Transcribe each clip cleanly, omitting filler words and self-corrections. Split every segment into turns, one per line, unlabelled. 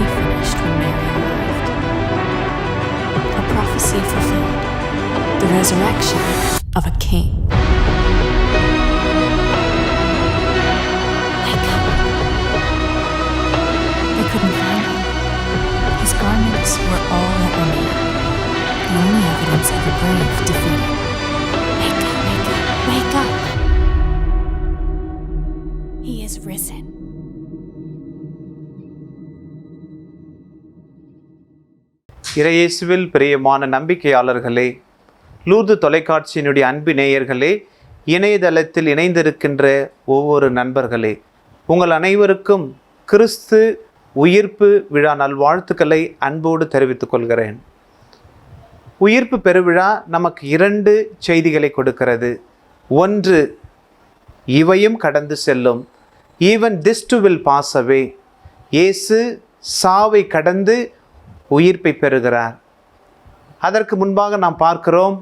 already finished when Mary arrived. A prophecy fulfilled. The resurrection of a king. Wake up. They couldn't find him. His garments were all that remained. The only evidence of a grave defeated. Wake up, wake up, wake up. He is risen.
இறையேசுவில் பிரியமான நம்பிக்கையாளர்களே, Lourdes தொலைக்காட்சியினுடைய அன்பு நேயர்களே, இணையதளத்தில் இணைந்திருக்கின்ற ஒவ்வொரு நண்பர்களே, உங்கள் அனைவருக்கும் கிறிஸ்து உயிர்ப்பு விழா நல்வாழ்த்துக்களை அன்போடு தெரிவித்துக் கொள்கிறேன். உயிர்ப்பு பெருவிழா நமக்கு 2 செய்திகளை கொடுக்கிறது. ஒன்று, இவையும் கடந்து செல்லும். Even this too will pass away. இயேசு சாவை கடந்து உயிர்ப்பை பெறுகிறார். அதற்கு முன்பாக நாம் பார்க்கிறோம்,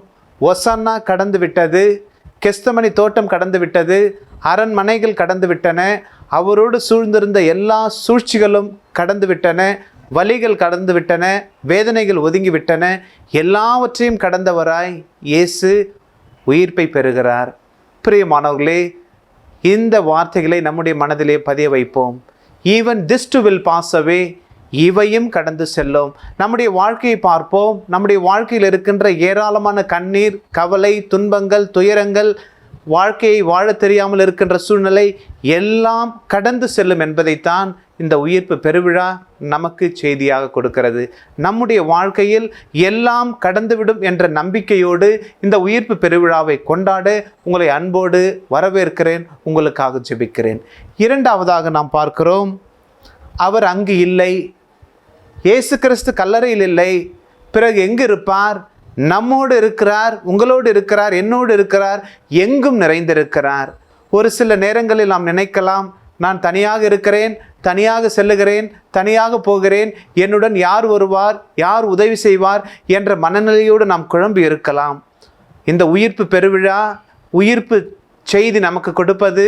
ஒசன்னா கடந்து விட்டது, கெஸ்தமனி தோட்டம் கடந்து விட்டது, அரண்மனைகள் கடந்து விட்டன, அவரோடு சூழ்ந்திருந்த எல்லா சூழ்ச்சிகளும் கடந்து விட்டன, வலிகள் கடந்து விட்டன, வேதனைகள் ஒதுங்கி விட்டன. எல்லாவற்றையும் கடந்தவராய் இயேசு உயிர்ப்பை பெறுகிறார். பிரியமானவர்களே, இந்த வார்த்தைகளை நம்முடைய மனதிலே பதிய வைப்போம். Even this too will pass away. இவையும் கடந்து செல்லும். நம்முடைய வாழ்க்கையை பார்ப்போம். நம்முடைய வாழ்க்கையில் இருக்கின்ற ஏராளமான கண்ணீர், கவலை, துன்பங்கள், துயரங்கள், வாழ்க்கையை வாழ தெரியாமல் இருக்கின்ற சூழ்நிலை எல்லாம் கடந்து செல்லும் என்பதைத்தான் இந்த உயிர்ப்பு பெருவிழா நமக்கு செய்தியாக கொடுக்கிறது. நம்முடைய வாழ்க்கையில் எல்லாம் கடந்துவிடும் என்ற நம்பிக்கையோடு இந்த உயிர்ப்பு பெருவிழாவை கொண்டாட உங்களை அன்போடு வரவேற்கிறேன், உங்களுக்காக ஜெபிக்கிறேன். 2வதாக நாம் பார்க்கிறோம், அவர் அங்கு இல்லை. இயேசு கிறிஸ்து கல்லறையில் இல்லை. பிறகு எங்கு இருப்பார்? நம்மோடு இருக்கிறார், உங்களோடு இருக்கிறார், என்னோடு இருக்கிறார், எங்கும் நிறைந்திருக்கிறார். ஒரு சில நேரங்களில் நாம் நினைக்கலாம், நான் தனியாக இருக்கிறேன், தனியாக செல்லுகிறேன், தனியாக போகிறேன், என்னுடன் யார் வருவார், யார் உதவி செய்வார் என்ற மனநிலையோடு நாம் குழம்பி இருக்கலாம். இந்த உயிர்ப்பு பெருவிழா, உயிர்ப்பு செய்தி நமக்கு கொடுப்பது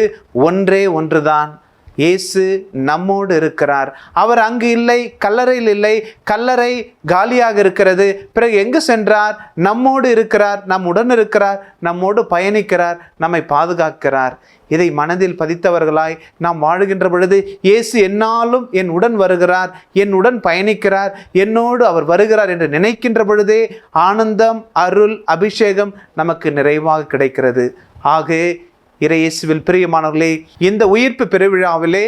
ஒன்றே ஒன்றுதான். இயேசு நம்மோடு இருக்கிறார். அவர் அங்கு இல்லை, கல்லறையில் இல்லை. கல்லறை காலியாக இருக்கிறது. பிறகு எங்கு சென்றார்? நம்மோடு இருக்கிறார், நம்முடன் இருக்கிறார், நம்மோடு பயணிக்கிறார், நம்மை பாதுகாக்கிறார். இதை மனதில் பதித்தவர்களாய் நாம் வாழுகின்ற பொழுது, இயேசு என்னாலும் என் உடன் வருகிறார், என் உடன் பயணிக்கிறார், என்னோடு அவர் வருகிறார் என்று நினைக்கின்ற பொழுதே ஆனந்தம், அருள், அபிஷேகம் நமக்கு நிறைவாக கிடைக்கிறது. ஆக இறையேசுவில் பிரியமானவர்களே, இந்த உயிர்ப்பு பெருவிழாவிலே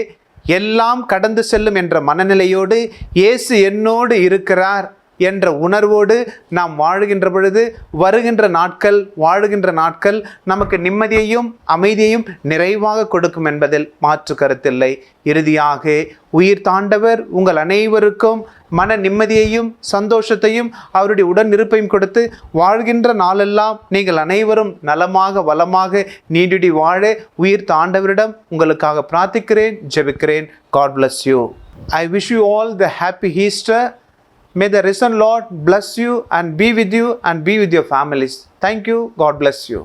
எல்லாம் கடந்து செல்லும் என்ற மனநிலையோடு இயேசு என்னோடு இருக்கிறார் என்ற உணர்வோடு நாம் வாழுகின்ற பொழுது வருகின்ற நாட்கள், வாழுகின்ற நாட்கள் நமக்கு நிம்மதியையும் அமைதியையும் நிறைவாக கொடுக்கும் என்பதில் மாற்று கருத்தில்லை. இறுதியாக உயிர் தாண்டவர் உங்கள் அனைவருக்கும் மன நிம்மதியையும் சந்தோஷத்தையும் அவருடைய உடன் இருப்பையும் கொடுத்து வாழ்கின்ற நாளெல்லாம் நீங்கள் அனைவரும் நலமாக வளமாக நீடிடி வாழ உயிர் தாண்டவரிடம் உங்களுக்காக பிரார்த்திக்கிறேன், ஜெபிக்கிறேன். God bless you. I wish you all the happy Easter. May the risen Lord bless you and be with you and be with your families. Thank you. God bless you.